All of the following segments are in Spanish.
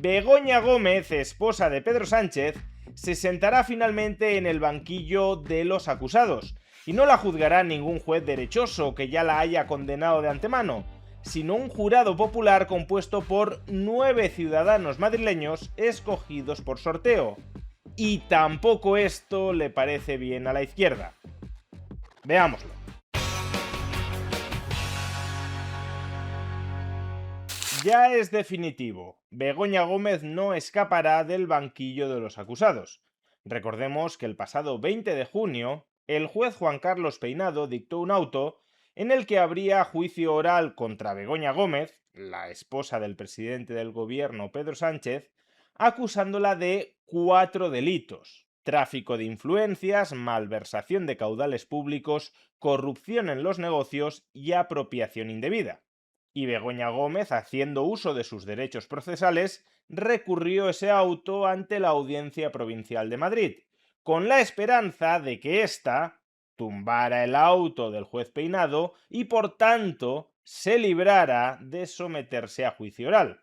Begoña Gómez, esposa de Pedro Sánchez, se sentará finalmente en el banquillo de los acusados, y no la juzgará ningún juez derechoso que ya la haya condenado de antemano, sino un jurado popular compuesto por 9 ciudadanos madrileños escogidos por sorteo. Y tampoco esto le parece bien a la izquierda. Veámoslo. Ya es definitivo, Begoña Gómez no escapará del banquillo de los acusados. Recordemos que el pasado 20 de junio, el juez Juan Carlos Peinado dictó un auto en el que habría juicio oral contra Begoña Gómez, la esposa del presidente del gobierno Pedro Sánchez, acusándola de 4 delitos: tráfico de influencias, malversación de caudales públicos, corrupción en los negocios y apropiación indebida. Y Begoña Gómez, haciendo uso de sus derechos procesales, recurrió ese auto ante la Audiencia Provincial de Madrid, con la esperanza de que ésta tumbara el auto del juez Peinado y por tanto se librara de someterse a juicio oral.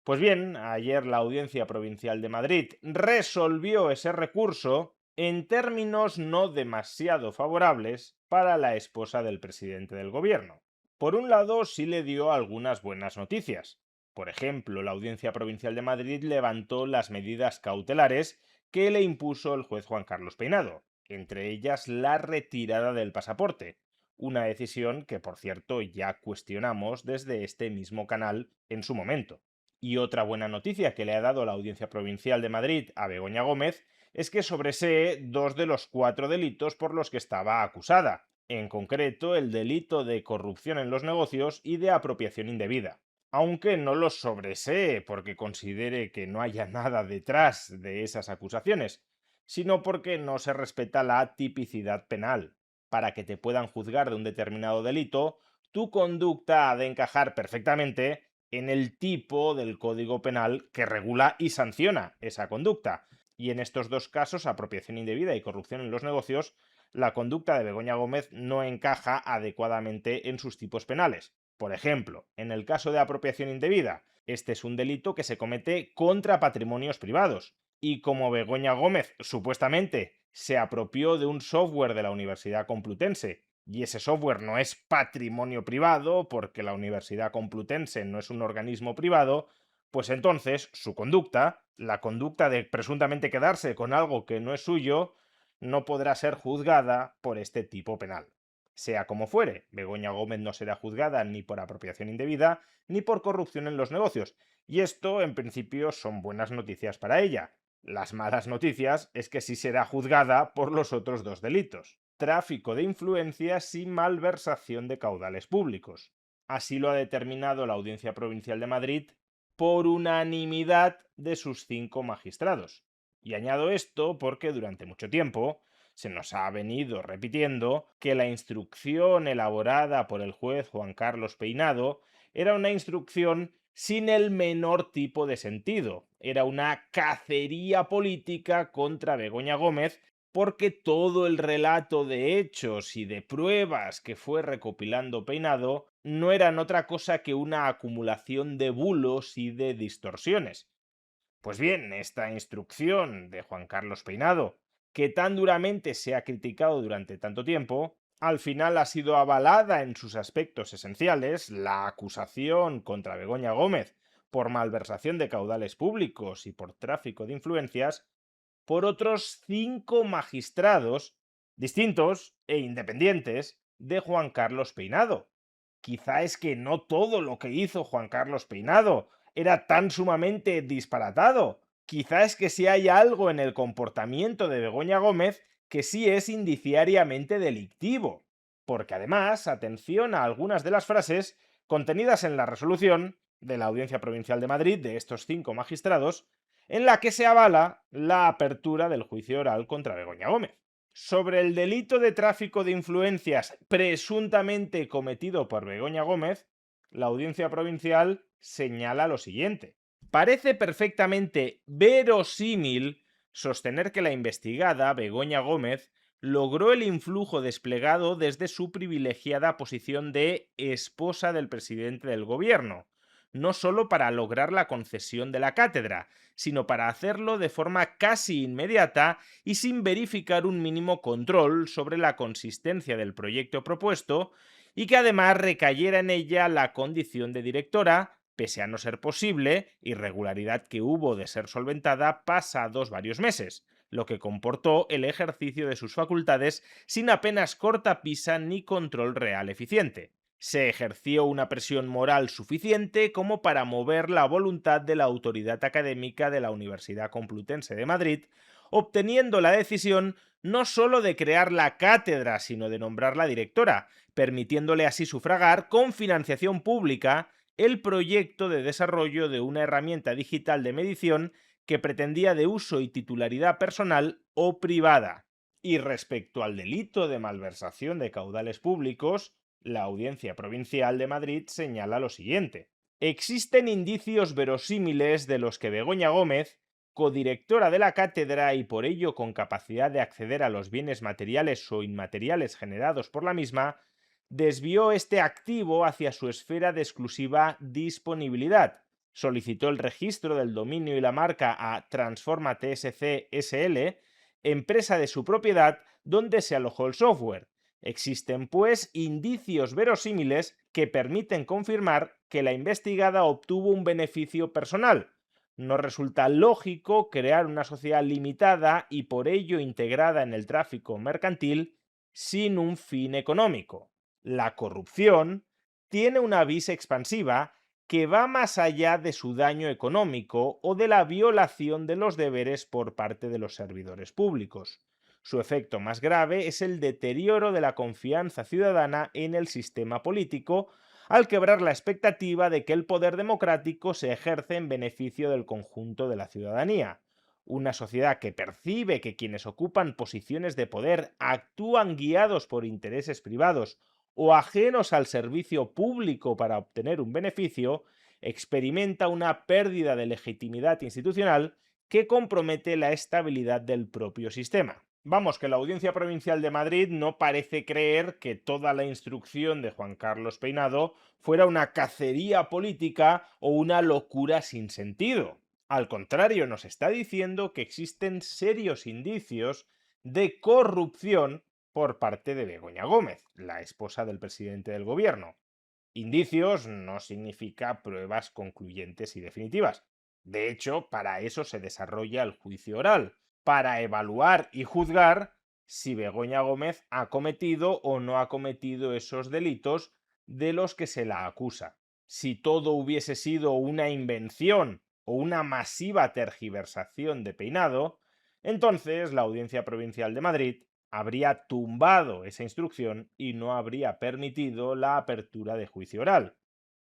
Pues bien, ayer la Audiencia Provincial de Madrid resolvió ese recurso en términos no demasiado favorables para la esposa del presidente del gobierno. Por un lado, sí le dio algunas buenas noticias. Por ejemplo, la Audiencia Provincial de Madrid levantó las medidas cautelares que le impuso el juez Juan Carlos Peinado, entre ellas la retirada del pasaporte, una decisión que, por cierto, ya cuestionamos desde este mismo canal en su momento. Y otra buena noticia que le ha dado la Audiencia Provincial de Madrid a Begoña Gómez es que sobresee 2 de los 4 delitos por los que estaba acusada, en concreto el delito de corrupción en los negocios y de apropiación indebida. Aunque no los sobresee porque considere que no haya nada detrás de esas acusaciones, sino porque no se respeta la tipicidad penal. Para que te puedan juzgar de un determinado delito, tu conducta ha de encajar perfectamente en el tipo del Código Penal que regula y sanciona esa conducta. Y en estos dos casos, apropiación indebida y corrupción en los negocios, la conducta de Begoña Gómez no encaja adecuadamente en sus tipos penales. Por ejemplo, en el caso de apropiación indebida, este es un delito que se comete contra patrimonios privados. Y como Begoña Gómez supuestamente se apropió de un software de la Universidad Complutense, y ese software no es patrimonio privado porque la Universidad Complutense no es un organismo privado, pues entonces su conducta, la conducta de presuntamente quedarse con algo que no es suyo, no podrá ser juzgada por este tipo penal. Sea como fuere, Begoña Gómez no será juzgada ni por apropiación indebida ni por corrupción en los negocios, y esto en principio son buenas noticias para ella. Las malas noticias es que sí será juzgada por los otros 2 delitos: tráfico de influencias y malversación de caudales públicos. Así lo ha determinado la Audiencia Provincial de Madrid por unanimidad de sus 5 magistrados. Y añado esto porque durante mucho tiempo se nos ha venido repitiendo que la instrucción elaborada por el juez Juan Carlos Peinado era una instrucción sin el menor tipo de sentido. Era una cacería política contra Begoña Gómez porque todo el relato de hechos y de pruebas que fue recopilando Peinado no eran otra cosa que una acumulación de bulos y de distorsiones. Pues bien, esta instrucción de Juan Carlos Peinado, que tan duramente se ha criticado durante tanto tiempo, al final ha sido avalada en sus aspectos esenciales, la acusación contra Begoña Gómez por malversación de caudales públicos y por tráfico de influencias, por otros 5 magistrados distintos e independientes de Juan Carlos Peinado. Quizá es que no todo lo que hizo Juan Carlos Peinado era tan sumamente disparatado. Quizá es que si hay algo en el comportamiento de Begoña Gómez que sí es indiciariamente delictivo. Porque además, atención a algunas de las frases contenidas en la resolución de la Audiencia Provincial de Madrid de estos 5 magistrados, en la que se avala la apertura del juicio oral contra Begoña Gómez. Sobre el delito de tráfico de influencias presuntamente cometido por Begoña Gómez, la Audiencia Provincial señala lo siguiente: parece perfectamente verosímil sostener que la investigada, Begoña Gómez, logró el influjo desplegado desde su privilegiada posición de esposa del presidente del gobierno, no solo para lograr la concesión de la cátedra, sino para hacerlo de forma casi inmediata y sin verificar un mínimo control sobre la consistencia del proyecto propuesto, y que además recayera en ella la condición de directora, pese a no ser posible, irregularidad que hubo de ser solventada pasados varios meses, lo que comportó el ejercicio de sus facultades sin apenas cortapisa ni control real eficiente. Se ejerció una presión moral suficiente como para mover la voluntad de la autoridad académica de la Universidad Complutense de Madrid, obteniendo la decisión no solo de crear la cátedra, sino de nombrarla directora, permitiéndole así sufragar con financiación pública el proyecto de desarrollo de una herramienta digital de medición que pretendía de uso y titularidad personal o privada. Y respecto al delito de malversación de caudales públicos, la Audiencia Provincial de Madrid señala lo siguiente: existen indicios verosímiles de los que Begoña Gómez, codirectora de la cátedra y por ello con capacidad de acceder a los bienes materiales o inmateriales generados por la misma, desvió este activo hacia su esfera de exclusiva disponibilidad. Solicitó el registro del dominio y la marca a Transforma TSC SL, empresa de su propiedad donde se alojó el software. Existen, pues, indicios verosímiles que permiten confirmar que la investigada obtuvo un beneficio personal. No resulta lógico crear una sociedad limitada y por ello integrada en el tráfico mercantil sin un fin económico. La corrupción tiene una vis expansiva que va más allá de su daño económico o de la violación de los deberes por parte de los servidores públicos. Su efecto más grave es el deterioro de la confianza ciudadana en el sistema político, al quebrar la expectativa de que el poder democrático se ejerce en beneficio del conjunto de la ciudadanía. Una sociedad que percibe que quienes ocupan posiciones de poder actúan guiados por intereses privados o ajenos al servicio público para obtener un beneficio, experimenta una pérdida de legitimidad institucional que compromete la estabilidad del propio sistema. Vamos, que la Audiencia Provincial de Madrid no parece creer que toda la instrucción de Juan Carlos Peinado fuera una cacería política o una locura sin sentido. Al contrario, nos está diciendo que existen serios indicios de corrupción por parte de Begoña Gómez, la esposa del presidente del gobierno. Indicios no significa pruebas concluyentes y definitivas. De hecho, para eso se desarrolla el juicio oral, para evaluar y juzgar si Begoña Gómez ha cometido o no ha cometido esos delitos de los que se la acusa. Si todo hubiese sido una invención o una masiva tergiversación de Peinado, entonces la Audiencia Provincial de Madrid habría tumbado esa instrucción y no habría permitido la apertura de juicio oral.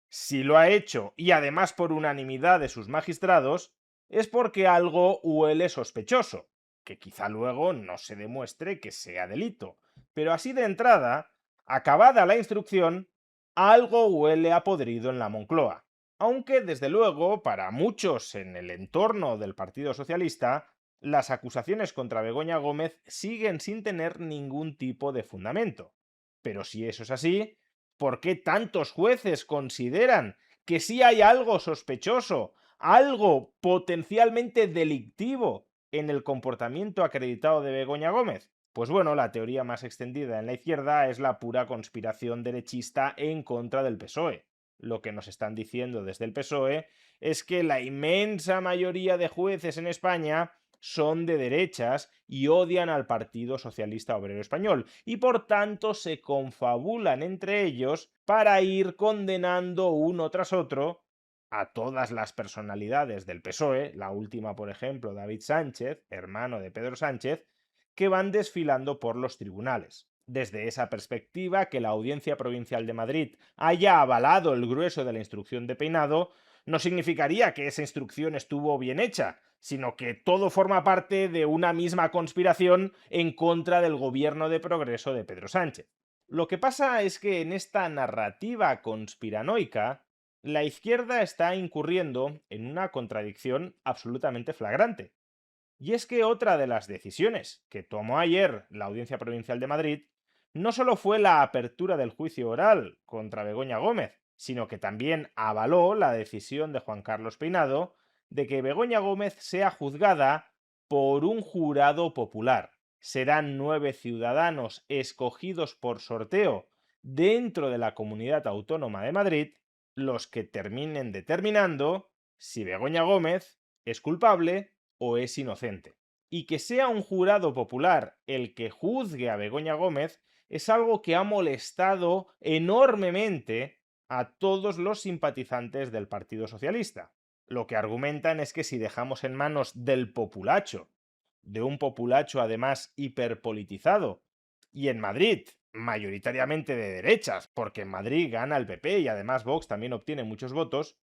Si lo ha hecho, y además por unanimidad de sus magistrados, es porque algo huele sospechoso, que quizá luego no se demuestre que sea delito. Pero así de entrada, acabada la instrucción, algo huele a podrido en la Moncloa. Aunque, desde luego, para muchos en el entorno del Partido Socialista, las acusaciones contra Begoña Gómez siguen sin tener ningún tipo de fundamento. Pero si eso es así, ¿por qué tantos jueces consideran que sí hay algo sospechoso, algo potencialmente delictivo en el comportamiento acreditado de Begoña Gómez? Pues bueno, la teoría más extendida en la izquierda es la pura conspiración derechista en contra del PSOE. Lo que nos están diciendo desde el PSOE es que la inmensa mayoría de jueces en España son de derechas y odian al Partido Socialista Obrero Español, y por tanto se confabulan entre ellos para ir condenando uno tras otro a todas las personalidades del PSOE, la última, por ejemplo, David Sánchez, hermano de Pedro Sánchez, que van desfilando por los tribunales. Desde esa perspectiva, que la Audiencia Provincial de Madrid haya avalado el grueso de la instrucción de Peinado no significaría que esa instrucción estuvo bien hecha, sino que todo forma parte de una misma conspiración en contra del gobierno de progreso de Pedro Sánchez. Lo que pasa es que en esta narrativa conspiranoica, la izquierda está incurriendo en una contradicción absolutamente flagrante. Y es que otra de las decisiones que tomó ayer la Audiencia Provincial de Madrid no solo fue la apertura del juicio oral contra Begoña Gómez, sino que también avaló la decisión de Juan Carlos Peinado de que Begoña Gómez sea juzgada por un jurado popular. Serán 9 ciudadanos escogidos por sorteo dentro de la Comunidad Autónoma de Madrid los que terminen determinando si Begoña Gómez es culpable o es inocente. Y que sea un jurado popular el que juzgue a Begoña Gómez es algo que ha molestado enormemente a todos los simpatizantes del Partido Socialista. Lo que argumentan es que si dejamos en manos del populacho, de un populacho además hiperpolitizado, y en Madrid mayoritariamente de derechas, porque en Madrid gana el PP y además Vox también obtiene muchos votos,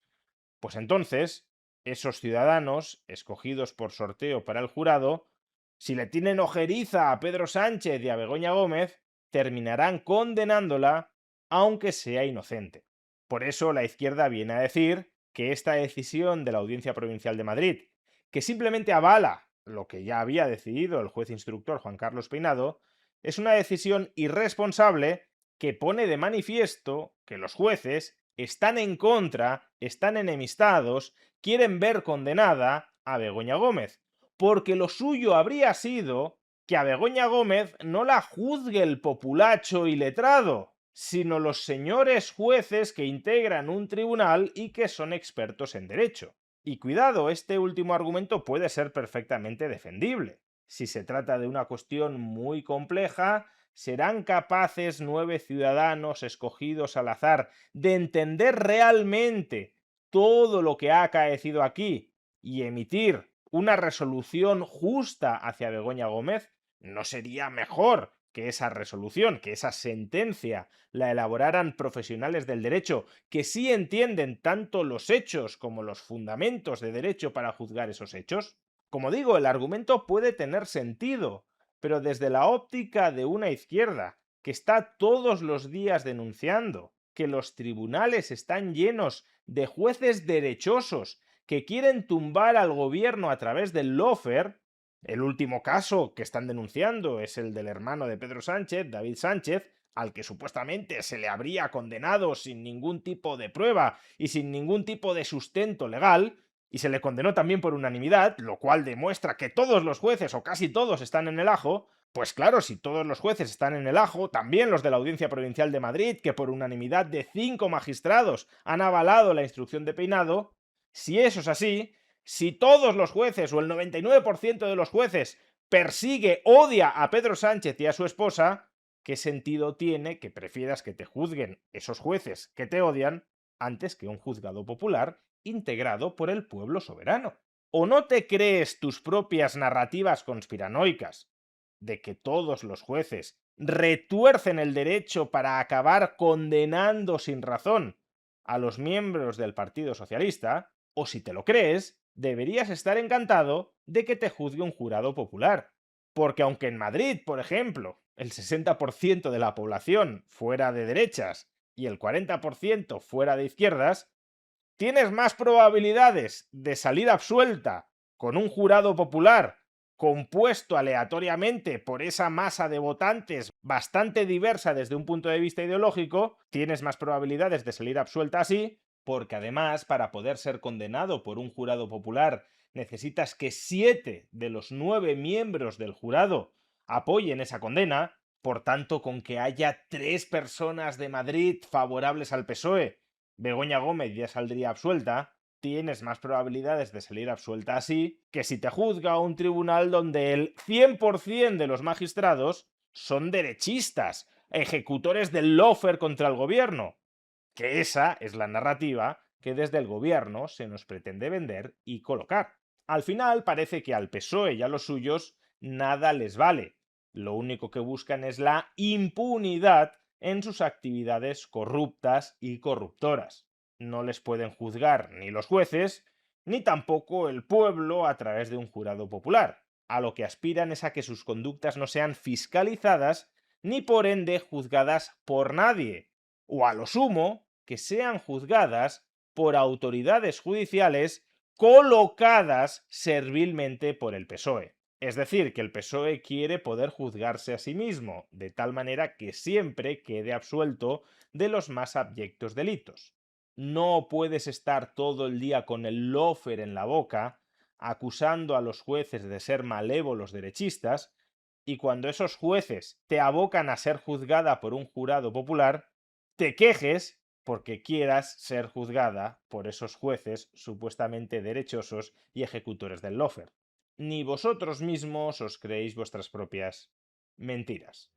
pues entonces esos ciudadanos escogidos por sorteo para el jurado, si le tienen ojeriza a Pedro Sánchez y a Begoña Gómez, terminarán condenándola aunque sea inocente. Por eso la izquierda viene a decir que esta decisión de la Audiencia Provincial de Madrid, que simplemente avala lo que ya había decidido el juez instructor Juan Carlos Peinado, es una decisión irresponsable que pone de manifiesto que los jueces están en contra, están enemistados, quieren ver condenada a Begoña Gómez, porque lo suyo habría sido que a Begoña Gómez no la juzgue el populacho y letrado, sino los señores jueces que integran un tribunal y que son expertos en derecho. Y cuidado, este último argumento puede ser perfectamente defendible. Si se trata de una cuestión muy compleja, ¿serán capaces 9 ciudadanos escogidos al azar de entender realmente todo lo que ha acaecido aquí y emitir una resolución justa hacia Begoña Gómez? ¿No sería mejor que esa resolución, que esa sentencia la elaboraran profesionales del derecho que sí entienden tanto los hechos como los fundamentos de derecho para juzgar esos hechos? Como digo, el argumento puede tener sentido, pero desde la óptica de una izquierda que está todos los días denunciando que los tribunales están llenos de jueces derechosos que quieren tumbar al gobierno a través del lawfare. El último caso que están denunciando es el del hermano de Pedro Sánchez, David Sánchez, al que supuestamente se le habría condenado sin ningún tipo de prueba y sin ningún tipo de sustento legal, y se le condenó también por unanimidad, lo cual demuestra que todos los jueces o casi todos están en el ajo. Pues claro, si todos los jueces están en el ajo, también los de la Audiencia Provincial de Madrid, que por unanimidad de 5 magistrados han avalado la instrucción de Peinado, si eso es así, si todos los jueces o el 99% de los jueces persigue, odia a Pedro Sánchez y a su esposa, ¿qué sentido tiene que prefieras que te juzguen esos jueces que te odian antes que un juzgado popular integrado por el pueblo soberano? ¿O no te crees tus propias narrativas conspiranoicas de que todos los jueces retuercen el derecho para acabar condenando sin razón a los miembros del Partido Socialista? O si te lo crees, deberías estar encantado de que te juzgue un jurado popular. Porque aunque en Madrid, por ejemplo, el 60% de la población fuera de derechas y el 40% fuera de izquierdas, tienes más probabilidades de salir absuelta con un jurado popular compuesto aleatoriamente por esa masa de votantes bastante diversa desde un punto de vista ideológico, tienes más probabilidades de salir absuelta así, porque además para poder ser condenado por un jurado popular necesitas que 7 de los 9 miembros del jurado apoyen esa condena, por tanto con que haya 3 personas de Madrid favorables al PSOE, Begoña Gómez ya saldría absuelta, tienes más probabilidades de salir absuelta así que si te juzga un tribunal donde el 100% de los magistrados son derechistas, ejecutores del lawfare contra el gobierno. Que esa es la narrativa que desde el gobierno se nos pretende vender y colocar. Al final parece que al PSOE y a los suyos nada les vale. Lo único que buscan es la impunidad en sus actividades corruptas y corruptoras. No les pueden juzgar ni los jueces, ni tampoco el pueblo a través de un jurado popular. A lo que aspiran es a que sus conductas no sean fiscalizadas ni por ende juzgadas por nadie, o a lo sumo que sean juzgadas por autoridades judiciales colocadas servilmente por el PSOE. Es decir, que el PSOE quiere poder juzgarse a sí mismo, de tal manera que siempre quede absuelto de los más abyectos delitos. No puedes estar todo el día con el lofer en la boca, acusando a los jueces de ser malévolos derechistas, y cuando esos jueces te abocan a ser juzgada por un jurado popular, te quejes porque quieras ser juzgada por esos jueces supuestamente derechosos y ejecutores del lofer. Ni vosotros mismos os creéis vuestras propias mentiras.